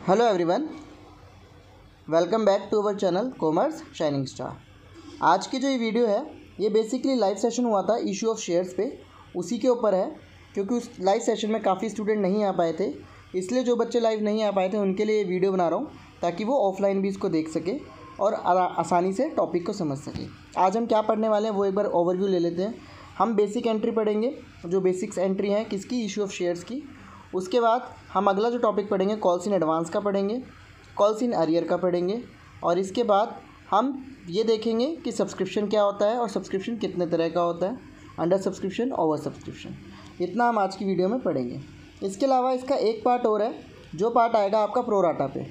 Hello everyone, welcome back to our channel commerce shining star. आज की जो ये वीडियो है ये बेसिकली लाइव सेशन हुआ था इशू ऑफ शेयर्स पे, उसी के ऊपर है। क्योंकि उस लाइव सेशन में काफ़ी स्टूडेंट नहीं आ पाए थे, इसलिए जो बच्चे लाइव नहीं आ पाए थे उनके लिए ये वीडियो बना रहा हूँ ताकि वो ऑफलाइन भी इसको देख सके और आसानी से टॉपिक को समझ सके। आज हम क्या पढ़ने वाले हैं वो एक बार ओवरव्यू ले लेते हैं। हम बेसिक एंट्री पढ़ेंगे, जो बेसिक्स एंट्री हैं किसकी, इशू ऑफ शेयर्स की। उसके बाद हम अगला जो टॉपिक पढ़ेंगे कॉल्स इन एडवांस का पढ़ेंगे, कॉल्स इन अरियर का पढ़ेंगे, और इसके बाद हम ये देखेंगे कि सब्सक्रिप्शन क्या होता है और सब्सक्रिप्शन कितने तरह का होता है, अंडर सब्सक्रिप्शन, ओवर सब्सक्रिप्शन। इतना हम आज की वीडियो में पढ़ेंगे। इसके अलावा इसका एक पार्ट और है, जो पार्ट आएगा आपका प्रोराटा पे।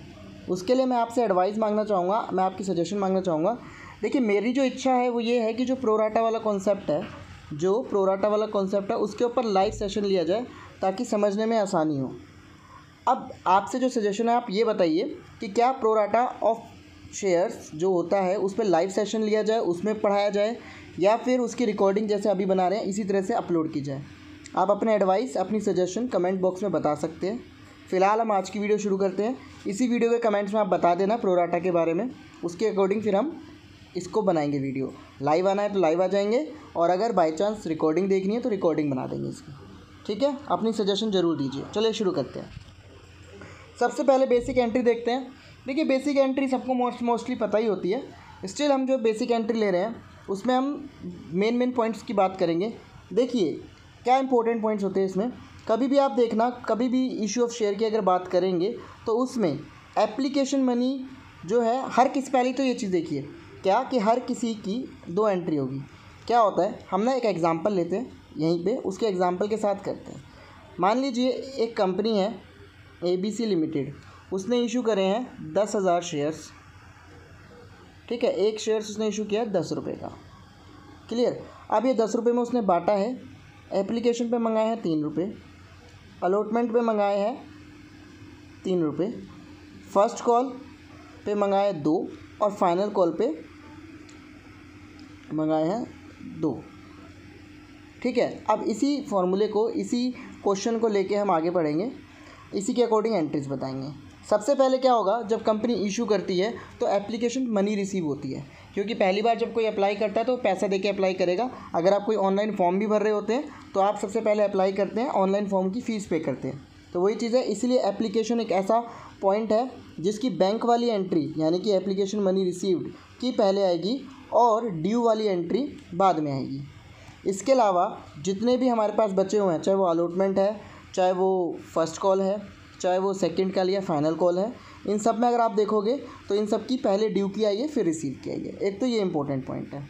उसके लिए मैं आपसे एडवाइस मांगना चाहूँगा, मैं आपकी सजेशन मांगना चाहूँगा। देखिए, मेरी जो इच्छा है वो ये है कि जो प्रोराटा वाला कॉन्सेप्ट है उसके ऊपर लाइव सेशन लिया जाए ताकि समझने में आसानी हो। अब आपसे जो सजेशन है आप ये बताइए कि क्या प्रोराटा ऑफ शेयर्स जो होता है उस पर लाइव सेशन लिया जाए, उसमें पढ़ाया जाए, या फिर उसकी रिकॉर्डिंग जैसे अभी बना रहे हैं इसी तरह से अपलोड की जाए। आप अपने एडवाइस, अपनी सजेशन कमेंट बॉक्स में बता सकते हैं। फ़िलहाल हम आज की वीडियो शुरू करते हैं। इसी वीडियो के कमेंट्स में आप बता देना प्रोराटा के बारे में, उसके अकॉर्डिंग फिर हम इसको बनाएंगे वीडियो। लाइव आना है तो लाइव आ जाएंगे, और अगर बाई चांस रिकॉर्डिंग देखनी है तो रिकॉर्डिंग बना देंगे इसकी। ठीक है, अपनी सजेशन ज़रूर दीजिए। चलिए शुरू करते हैं। सबसे पहले बेसिक एंट्री देखते हैं। देखिए, बेसिक एंट्री सबको मोस्टली पता ही होती है। स्टिल हम जो बेसिक एंट्री ले रहे हैं उसमें हम मेन पॉइंट्स की बात करेंगे। देखिए क्या इंपॉर्टेंट पॉइंट्स होते हैं इसमें। कभी भी आप देखना, कभी भी इशू ऑफ शेयर की अगर बात करेंगे तो उसमें एप्लीकेशन मनी जो है हर किसी, पहले तो ये चीज़ देखिए क्या कि हर किसी की दो एंट्री होगी। क्या होता है, हम ना एक एग्ज़ाम्पल लेते हैं यहीं पे, उसके एग्ज़ाम्पल के साथ करते हैं। मान लीजिए एक कंपनी है ABC लिमिटेड, उसने इशू करे हैं 10,000 शेयर्स। ठीक है, एक शेयर्स उसने इशू किया 10 रुपये का। क्लियर। अब ये 10 रुपये में उसने बांटा है। एप्लीकेशन पे मंगाए हैं 3 रुपये, अलॉटमेंट पे मंगाए हैं 3 रुपये, फर्स्ट कॉल पे मंगाए 2, और फाइनल कॉल पे मंगाए हैं 2। ठीक है, अब इसी फॉर्मूले को, इसी क्वेश्चन को लेके हम आगे बढ़ेंगे, इसी के अकॉर्डिंग एंट्रीज बताएंगे। सबसे पहले क्या होगा, जब कंपनी इशू करती है तो एप्लीकेशन मनी रिसीव होती है, क्योंकि पहली बार जब कोई अप्लाई करता है तो पैसा देके अप्लाई करेगा। अगर आप कोई ऑनलाइन फॉर्म भी भर रहे होते हैं तो आप सबसे पहले अप्लाई करते हैं, ऑनलाइन फॉर्म की फ़ीस पे करते हैं। तो वही चीज़ है, इसलिए एप्लीकेशन एक ऐसा पॉइंट है जिसकी बैंक वाली एंट्री यानी कि एप्लीकेशन मनी रिसीव्ड की पहले आएगी और ड्यू वाली एंट्री बाद में आएगी। इसके अलावा जितने भी हमारे पास बचे हुए हैं, चाहे वो अलॉटमेंट है, चाहे वो फर्स्ट कॉल है, चाहे वो सेकंड कॉल या फाइनल कॉल है, इन सब में अगर आप देखोगे तो इन सब की पहले ड्यू की आई है फिर रिसीव की आई है। एक तो ये इंपॉर्टेंट पॉइंट है।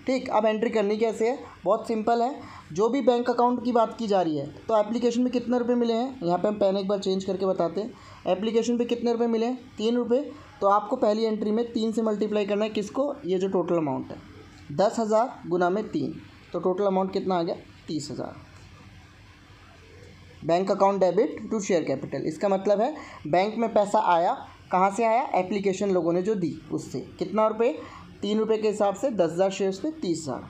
ठीक, अब एंट्री करनी कैसे है, बहुत सिंपल है। जो भी बैंक अकाउंट की बात की जा रही है तो एप्लीकेशन में कितने रुपये मिले हैं, यहाँ पे हम पेन एक बार चेंज करके बताते हैं। एप्लीकेशन पे कितने रुपये मिले हैं, 3 रुपये। तो आपको पहली एंट्री में 3 से मल्टीप्लाई करना है किसको, ये जो टोटल अमाउंट है 10,000 गुना में 3, तो टोटल अमाउंट कितना आ गया 30,000। Bank account debit to share capital, इसका मतलब है बैंक में पैसा आया, कहाँ से आया, एप्लीकेशन लोगों ने जो दी उससे। कितना रुपये, 3 रुपये के हिसाब से 10,000 शेयर्स पे 30,000।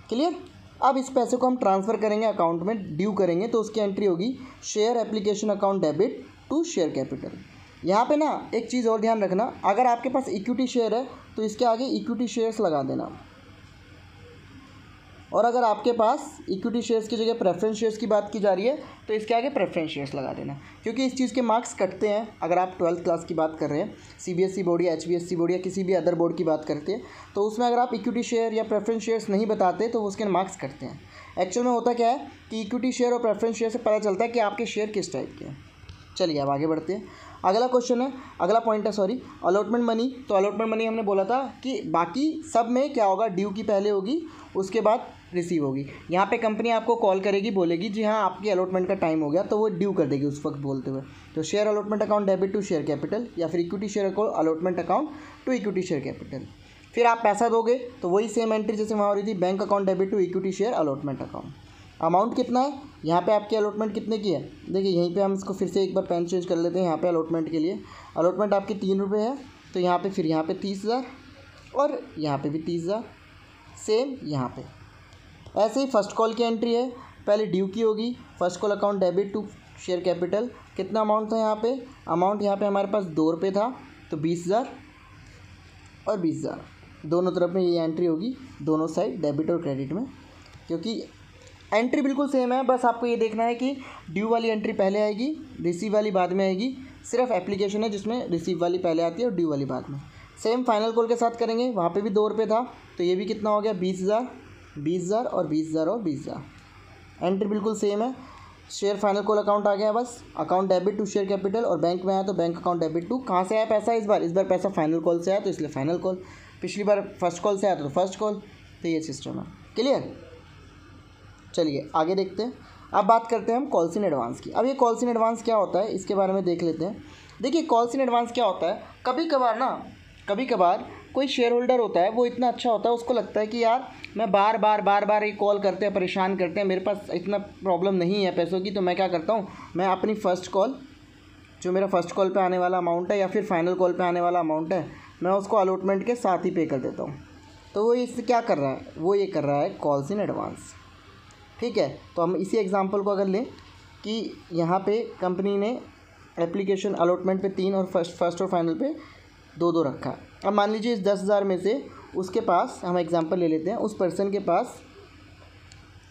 क्लियर। अब इस पैसे को हम ट्रांसफ़र करेंगे अकाउंट में, ड्यू करेंगे, तो उसकी एंट्री होगी share application account debit to share capital. यहाँ पे ना एक चीज़ और ध्यान रखना, अगर आपके पास इक्विटी शेयर है तो इसके आगे इक्विटी शेयर्स लगा देना, और अगर आपके पास इक्विटी शेयर्स की जगह प्रेफरेंस शेयर्स की बात की जा रही है तो इसके आगे प्रेफरेंस शेयर्स लगा देना, क्योंकि इस चीज़ के मार्क्स कटते हैं। अगर आप 12th क्लास की बात कर रहे हैं, CBSE बोर्ड या HBSC बोर्ड या किसी भी अदर बोर्ड की बात करते हैं, तो उसमें अगर आप इक्विटी शेयर या प्रेफरेंस शेयर्स नहीं बताते तो उसके मार्क्स कटते हैं। एक्चुअल में होता क्या है कि इक्विटी शेयर और प्रेफरेंस शेयर से पता चलता है कि आपके शेयर किस टाइप के हैं। चलिए अब आगे बढ़ते हैं। अगला क्वेश्चन है, अगला पॉइंट है सॉरी, अलॉटमेंट मनी। तो अलॉटमेंट मनी हमने बोला था कि बाकी सब में क्या होगा, ड्यू की पहले होगी, उसके बाद रिसीव होगी। यहाँ पे कंपनी आपको कॉल करेगी, बोलेगी जी हाँ आपकी अलॉटमेंट का टाइम हो गया, तो वो ड्यू कर देगी उस वक्त बोलते हुए। तो share allotment account debit to share capital, या फिर equity share allotment account to equity share capital. फिर आप पैसा दोगे तो वही सेम एंट्री जैसे वहाँ हो रही थी, bank account debit to equity share allotment account. Amount कितना है, यहाँ पे आपकी अलॉटमेंट कितने की है, देखिए यहीं पे हम इसको फिर से एक बार पेन चेंज कर लेते हैं। यहाँ पे अलॉटमेंट के लिए अलॉटमेंट आपकी 3 रुपये है, तो यहाँ पे फिर यहाँ पे 30,000, और यहाँ पे भी 30,000, सेम यहाँ पे। ऐसे ही फर्स्ट कॉल की एंट्री है, पहले ड्यू की होगी, first call account debit to share capital, कितना अमाउंट था यहाँ पे, अमाउंट यहाँ पे हमारे पास 2 रुपये था, तो 20,000 और 20,000 दोनों तरफ में ये एंट्री होगी, दोनों साइड डेबिट और क्रेडिट में, क्योंकि एंट्री बिल्कुल सेम है। बस आपको ये देखना है कि ड्यू वाली एंट्री पहले आएगी, रिसीव वाली बाद में आएगी। सिर्फ एप्लीकेशन है जिसमें रिसीव वाली पहले आती है और ड्यू वाली बाद में। सेम फाइनल कॉल के साथ करेंगे, वहाँ पे भी 2 रुपये था, तो ये भी कितना हो गया 20,000, 20,000 और 20,000 और 20,000। एंट्री बिल्कुल सेम है। शेयर फाइनल कॉल अकाउंट आ गया, बस account debit to share capital, और बैंक में आया तो बैंक अकाउंट डेबिट टू, कहाँ से आया पैसा इस बार पैसा फाइनल कॉल से आया तो इसलिए फाइनल कॉल, पिछली बार फर्स्ट कॉल से आया तो फर्स्ट कॉल, तो ये सिस्टम है। क्लियर? चलिए आगे देखते हैं। अब बात करते हैं हम कॉल्स इन एडवांस की। अब ये कॉल्स इन एडवांस क्या होता है इसके बारे में देख लेते हैं। देखिए कॉल्स इन एडवांस क्या होता है, कभी कभार कोई शेयर होल्डर होता है, वो इतना अच्छा होता है, उसको लगता है कि यार मैं बार बार ये कॉल करते हैं, परेशान करते हैं, मेरे पास इतना प्रॉब्लम नहीं है पैसों की, तो मैं क्या करता हूँ, मैं अपनी फ़र्स्ट कॉल, जो मेरा फर्स्ट कॉल पे आने वाला अमाउंट है या फिर फाइनल कॉल पे आने वाला अमाउंट है, मैं उसको अलॉटमेंट के साथ ही पे कर देता हूँ। तो वो इससे क्या कर रहा है, वो ये कर रहा है कॉल्स इन एडवांस। ठीक है, तो हम इसी एग्जांपल को अगर लें कि यहाँ पे कंपनी ने एप्लीकेशन अलॉटमेंट पे 3 और फर्स्ट और फाइनल पे 2 रखा है। अब मान लीजिए इस 10,000 में से उसके पास, हम एग्जांपल ले लेते हैं, उस पर्सन के पास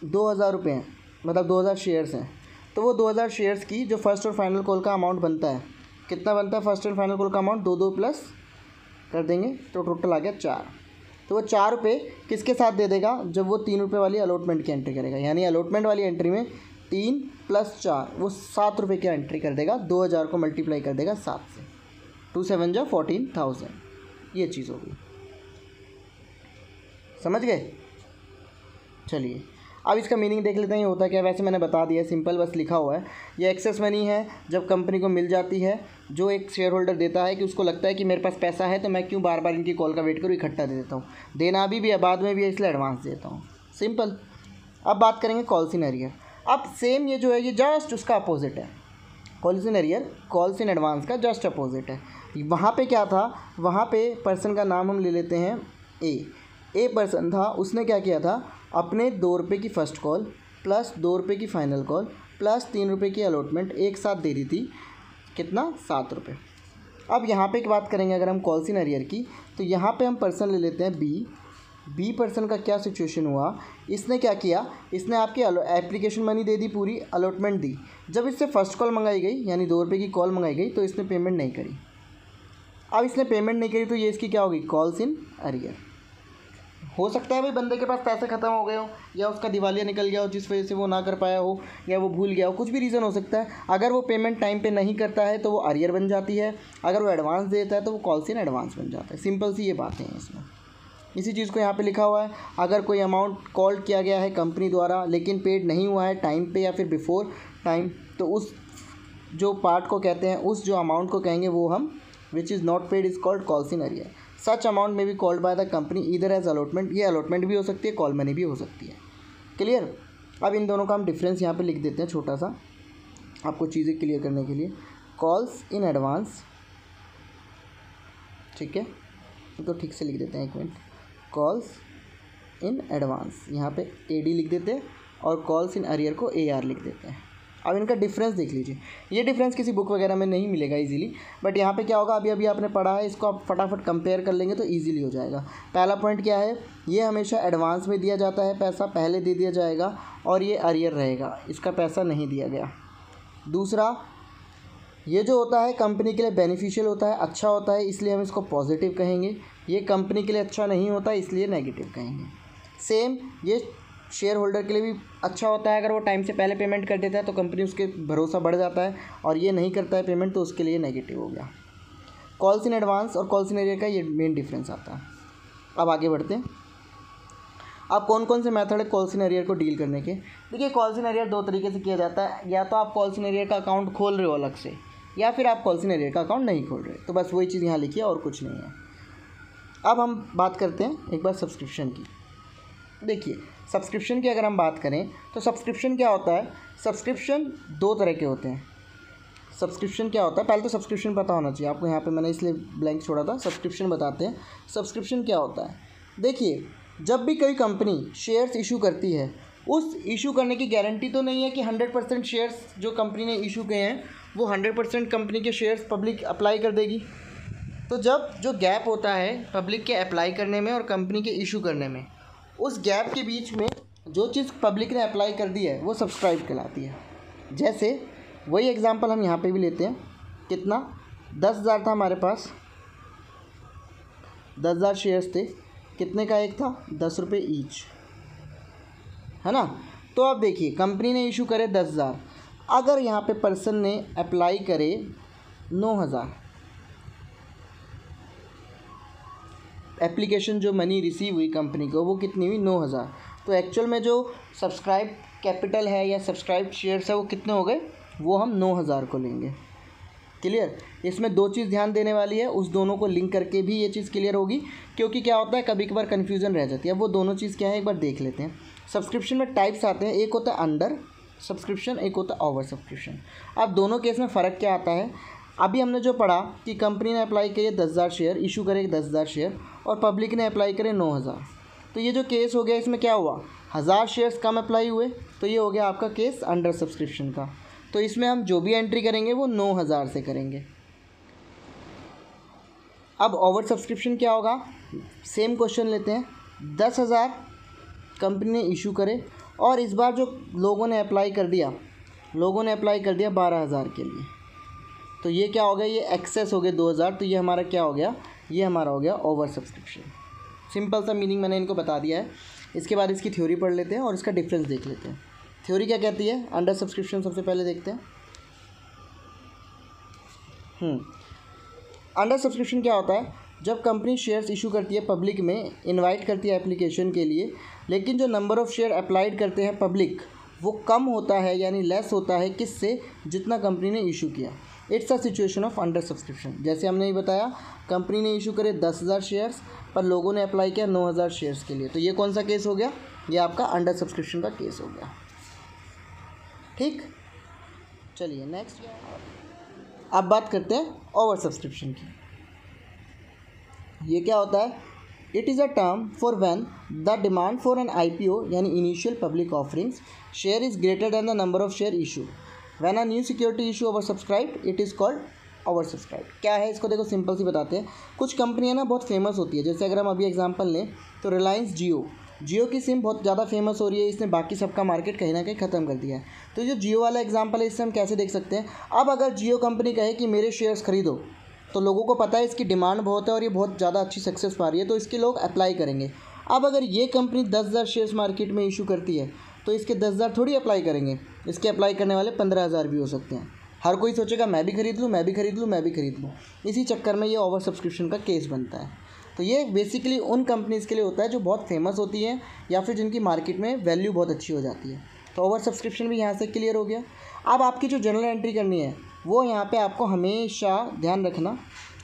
2,000 रुपये हैं, मतलब 2,000 शेयर्स हैं। तो वो 2,000 शेयर्स की जो फर्स्ट और फाइनल कॉल का अमाउंट बनता है, कितना बनता है फर्स्ट और फाइनल कॉल का अमाउंट, 2 प्लस कर देंगे तो टोटल आ गया 4। तो वो 4 रुपये किसके साथ दे देगा, जब वो 3 रुपये वाली अलॉटमेंट की एंट्री करेगा, यानी अलॉटमेंट वाली एंट्री में 3 + 4 वो 7 रुपये की एंट्री कर देगा, 2,000 को मल्टीप्लाई कर देगा 7 से, 2 7 जा 14,000, ये चीज़ होगी। समझ गए? चलिए अब इसका मीनिंग देख लेते हैं, ये होता क्या। वैसे मैंने बता दिया, सिंपल बस लिखा हुआ है। ये एक्सेस मनी है जब कंपनी को मिल जाती है, जो एक शेयर होल्डर देता है कि उसको लगता है कि मेरे पास पैसा है तो मैं क्यों बार बार इनकी कॉल का वेट करूँ, इकट्ठा दे देता हूँ, देना भी है बाद में भी है, इसलिए एडवांस देता हूँ। सिंपल। अब बात करेंगे कॉल्स इन अरियर। अब सेम ये जो है ये जस्ट उसका अपोजिट है। Calls in arrear calls in advance का जस्ट अपोजिट है। वहाँ पे क्या था, वहाँ पे पर्सन का नाम हम ले लेते हैं ए पर्सन था, उसने क्या किया था, अपने 2 रुपये की फ़र्स्ट कॉल प्लस 2 रुपये की फ़ाइनल कॉल प्लस 3 रुपये की अलॉटमेंट एक साथ दे दी थी, कितना 7 रुपये। अब यहाँ पे एक बात करेंगे अगर हम कॉल्स इन अरियर की, तो यहाँ पे हम पर्सन ले लेते हैं बी पर्सन का क्या सिचुएशन हुआ, इसने क्या किया, इसने आपकी एप्लीकेशन मनी दे दी, पूरी अलॉटमेंट दी। जब इससे फ़र्स्ट कॉल मंगाई गई, यानी 2 रुपये की कॉल मंगाई गई, तो इसने पेमेंट नहीं करी। अब इसने पेमेंट नहीं करी तो ये इसकी क्या होगी, कॉल्स इन अरियर। हो सकता है भाई बंदे के पास पैसे ख़त्म हो गए हो, या उसका दिवालिया निकल गया हो जिस वजह से वो ना कर पाया हो, या वो भूल गया हो, कुछ भी रीज़न हो सकता है। अगर वो पेमेंट टाइम पे नहीं करता है तो वो अरियर बन जाती है, अगर वो एडवांस देता है तो वो कॉल्स इन एडवांस बन जाता है। सिंपल सी ये बातें हैं इसमें। इसी चीज़ को यहाँ पे लिखा हुआ है, अगर कोई अमाउंट कॉल किया गया है कंपनी द्वारा लेकिन पेड नहीं हुआ है टाइम पे या फिर बिफोर टाइम, तो उस जो पार्ट को कहते हैं, उस जो अमाउंट को कहेंगे वो हम which is not paid is called calls in arrear. Such amount may be called by the company either as allotment, ये अलॉटमेंट भी हो सकती है, कॉल मनी भी हो सकती है। क्लियर? अब इन दोनों का हम डिफरेंस यहाँ पे लिख देते हैं छोटा सा, आपको चीज़ें क्लियर करने के लिए। कॉल्स इन एडवांस, ठीक है, तो ठीक से लिख देते हैं, एक मिनट। कॉल्स इन एडवांस यहाँ पे AD लिख देते हैं और कॉल्स इन अरियर को AR लिख देते हैं। अब इनका डिफरेंस देख लीजिए, ये डिफरेंस किसी बुक वगैरह में नहीं मिलेगा इजीली, बट यहाँ पे क्या होगा, अभी आपने पढ़ा है, इसको आप फटाफट कंपेयर कर लेंगे तो इजीली हो जाएगा। पहला पॉइंट क्या है, ये हमेशा एडवांस में दिया जाता है, पैसा पहले दे दिया जाएगा, और ये अरियर रहेगा, इसका पैसा नहीं दिया गया। दूसरा, ये जो होता है कंपनी के लिए बेनिफिशियल होता है, अच्छा होता है, इसलिए हम इसको पॉजिटिव कहेंगे। ये कंपनी के लिए अच्छा नहीं होता, इसलिए नेगेटिव कहेंगे। सेम ये शेयर होल्डर के लिए भी अच्छा होता है, अगर वो टाइम से पहले पेमेंट कर देता है तो कंपनी उसके भरोसा बढ़ जाता है, और ये नहीं करता है पेमेंट तो उसके लिए नेगेटिव हो गया। कॉल्स इन एडवांस और कॉल्स इन अरियर का ये मेन डिफरेंस आता है। अब आगे बढ़ते हैं। अब कौन कौन से मेथड है कॉल्स इन अरियर को डील करने के। देखिए कॉल्स इन अरियर 2 तरीके से किया जाता है, या तो आप कॉल्स इन अरियर का अकाउंट खोल रहे हो अलग से, या फिर आप कॉल्स इन अरियर का अकाउंट नहीं खोल रहे, तो बस वही चीज़ यहाँ लिखिए और कुछ नहीं है। अब हम बात करते हैं एक बार सब्सक्रिप्शन की। देखिए सब्सक्रिप्शन की अगर हम बात करें तो सब्सक्रिप्शन क्या होता है, सब्सक्रिप्शन 2 तरह के होते हैं। सब्सक्रिप्शन क्या होता है, पहले तो सब्सक्रिप्शन पता होना चाहिए आपको, यहाँ पे मैंने इसलिए ब्लैंक छोड़ा था। सब्सक्रिप्शन बताते हैं, सब्सक्रिप्शन क्या होता है। देखिए जब भी कोई कंपनी शेयर्स इशू करती है, उस इशू करने की गारंटी तो नहीं है कि 100% शेयर्स जो कंपनी ने इशू किए हैं वो 100% कंपनी के शेयर्स पब्लिक अप्लाई कर देगी। तो जब जो गैप होता है पब्लिक के अप्लाई करने में और कंपनी के इशू करने में, उस गैप के बीच में जो चीज़ पब्लिक ने अप्लाई कर दी है वो सब्सक्राइब कहलाती है। जैसे वही एग्जांपल हम यहाँ पे भी लेते हैं। कितना 10,000 था हमारे पास, 10,000 शेयर्स थे। कितने का एक था? 10 रुपये ईच, है ना। तो अब देखिए कंपनी ने इशू करे 10,000, अगर यहाँ पे पर्सन ने अप्लाई करे 9,000, एप्लीकेशन जो मनी रिसीव हुई कंपनी को वो कितनी हुई? 9,000। तो एक्चुअल में जो सब्सक्राइब कैपिटल है या सब्सक्राइब शेयर्स है वो कितने हो गए? वो हम 9,000 को लेंगे। क्लियर? इसमें दो चीज़ ध्यान देने वाली है, उस दोनों को लिंक करके भी ये चीज़ क्लियर होगी, क्योंकि क्या होता है कभी कभार कन्फ्यूज़न रह जाती है। वो दोनों चीज़ क्या है एक बार देख लेते हैं। सब्सक्रिप्शन में टाइप्स आते हैं, एक होता है अंडर सब्सक्रिप्शन, एक होता है ओवर सब्सक्रिप्शन। अब दोनों केस में फ़र्क क्या आता है? अभी हमने जो पढ़ा कि कंपनी ने अप्लाई किए 10,000 शेयर, इशू करे 10,000 शेयर, और पब्लिक ने अप्लाई करे 9,000। तो ये जो केस हो गया इसमें क्या हुआ? 1,000 शेयर्स कम अप्लाई हुए, तो ये हो गया आपका केस अंडर सब्सक्रिप्शन का। तो इसमें हम जो भी एंट्री करेंगे वो 9,000 से करेंगे। अब ओवर सब्सक्रिप्शन क्या होगा? सेम क्वेश्चन लेते हैं। 10,000 कंपनी ने इशू करे और इस बार जो लोगों ने अप्लाई कर दिया 12,000 के लिए। तो ये क्या हो गया? ये एक्सेस हो गए 2,000, तो ये हमारा क्या हो गया? ये हमारा हो गया ओवर सब्सक्रिप्शन। सिंपल सा मीनिंग मैंने इनको बता दिया है। इसके बाद इसकी थ्योरी पढ़ लेते हैं और इसका डिफरेंस देख लेते हैं। थ्योरी क्या कहती है? अंडर सब्सक्रिप्शन सबसे पहले देखते हैं। अंडर सब्सक्रिप्शन क्या होता है? जब कंपनी शेयर्स इशू करती है पब्लिक में, इनवाइट करती है एप्लीकेशन के लिए, लेकिन जो नंबर ऑफ़ शेयर अप्लाइड करते हैं पब्लिक वो कम होता है, यानी लेस होता है किससे? जितना कंपनी ने इशू किया। It's a situation of under subscription. जैसे हमने ही बताया कंपनी ने इशू करे 10,000 शेयर्स पर लोगों ने अप्लाई किया 9,000 शेयर्स के लिए। तो ये कौन सा केस हो गया? ये आपका अंडर सब्सक्रिप्शन का केस हो गया। ठीक, चलिए नेक्स्ट अब बात करते हैं ओवर सब्सक्रिप्शन की। ये क्या होता है? It is a term for when the demand for an IPO यानी initial public offerings share is greater than the number of share issue. When a new security issue over subscribed it is called over subscribed. क्या है इसको देखो, simple सी बताते हैं। कुछ कंपनियां ना बहुत फेमस होती है, जैसे अगर हम अभी एग्जांपल लें तो रिलायंस जियो की सिम बहुत ज़्यादा फेमस हो रही है, इसने बाकी सबका मार्केट कहीं ना कहीं ख़त्म कर दिया है। तो जो जियो वाला एग्जांपल है इससे हम कैसे देख सकते हैं? अब अगर जियो कंपनी कहे कि मेरे शेयर्स खरीदो, तो लोगों को पता है इसकी डिमांड बहुत है और ये बहुत ज़्यादा अच्छी सक्सेस पा रही है, तो इसके लोग अप्लाई करेंगे। अब अगर ये कंपनी 10,000 शेयर्स मार्केट में इशू करती है तो इसके 10,000 थोड़ी अप्लाई करेंगे, इसके अप्लाई करने वाले 15,000 भी हो सकते हैं। हर कोई सोचेगा मैं भी खरीद लूँ, मैं भी खरीद लूँ, मैं भी खरीद लूँ। इसी चक्कर में ये ओवर सब्सक्रिप्शन का केस बनता है। तो ये बेसिकली उन कंपनीज़ के लिए होता है जो बहुत फेमस होती हैं या फिर जिनकी मार्केट में वैल्यू बहुत अच्छी हो जाती है। तो ओवर सब्सक्रिप्शन भी यहाँ से क्लियर हो गया। अब आपकी जो जनरल एंट्री करनी है वो यहाँ पे आपको हमेशा ध्यान रखना,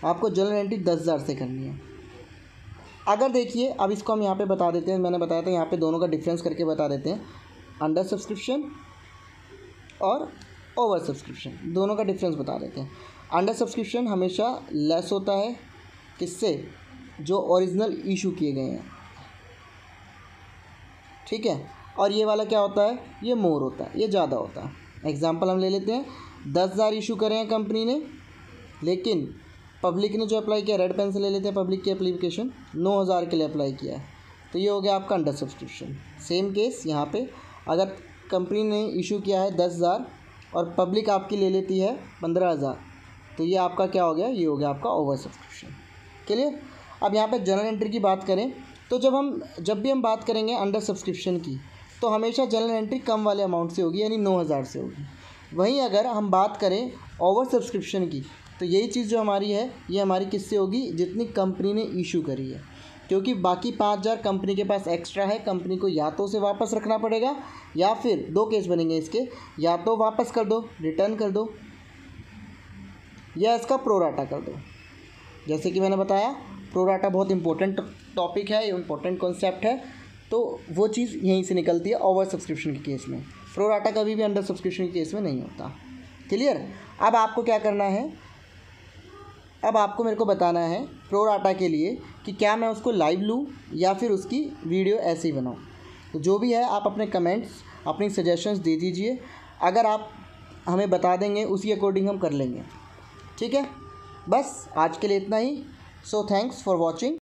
आपको जनरल एंट्री 10,000 से करनी है। अगर देखिए अब इसको हम यहाँ पे बता देते हैं, मैंने बताया था यहाँ पे दोनों का डिफरेंस करके बता देते हैं। अंडर सब्सक्रिप्शन और ओवर सब्सक्रिप्शन दोनों का डिफरेंस बता देते हैं। अंडर सब्सक्रिप्शन हमेशा लेस होता है किससे? जो ओरिजिनल इशू किए गए हैं, ठीक है। और ये वाला क्या होता है? ये मोर होता है, ये ज़्यादा होता है। एग्जांपल हम ले लेते हैं, 10,000 इशू करे हैं कंपनी ने, लेकिन पब्लिक ने जो अप्लाई किया, रेड पेन से ले लेते हैं पब्लिक की एप्लीकेशन, 9,000 के लिए अप्लाई किया है। तो ये हो गया आपका अंडर सब्सक्रिप्शन। सेम केस यहाँ पे, अगर कंपनी ने इशू किया है 10,000 और पब्लिक आपकी ले लेती है 15,000, तो ये आपका क्या हो गया? ये हो गया आपका ओवर सब्सक्रिप्शन। क्लियर? अब यहाँ पे जनरल एंट्री की बात करें तो जब भी हम बात करेंगे अंडर सब्सक्रिप्शन की, तो हमेशा जनरल एंट्री कम वाले अमाउंट से होगी, यानी 9,000 से होगी। वहीं अगर हम बात करें ओवर सब्सक्रिप्शन की, तो यही चीज़ जो हमारी है ये हमारी किससे होगी? जितनी कंपनी ने इशू करी है, क्योंकि बाकी 5,000 कंपनी के पास एक्स्ट्रा है, कंपनी को या तो उसे वापस रखना पड़ेगा या फिर दो केस बनेंगे इसके, या तो वापस कर दो, रिटर्न कर दो, या इसका प्रोराटा कर दो। जैसे कि मैंने बताया प्रोराटा बहुत इंपॉर्टेंट टॉपिक है, इंपॉर्टेंट कॉन्सेप्ट है, तो वो चीज़ यहीं से निकलती है ओवर सब्सक्रिप्शन के केस में। प्रोराटा कभी भी अंडर सब्सक्रिप्शन के केस में नहीं होता। क्लियर? अब आपको क्या करना है? अब आपको मेरे को बताना है प्रोराटा के लिए कि क्या मैं उसको लाइव लूँ या फिर उसकी वीडियो ऐसे ही बनाऊँ। तो जो भी है आप अपने कमेंट्स, अपनी सजेशंस दे दीजिए। अगर आप हमें बता देंगे, उसी अकॉर्डिंग हम कर लेंगे। ठीक है, बस आज के लिए इतना ही। So thanks for watching.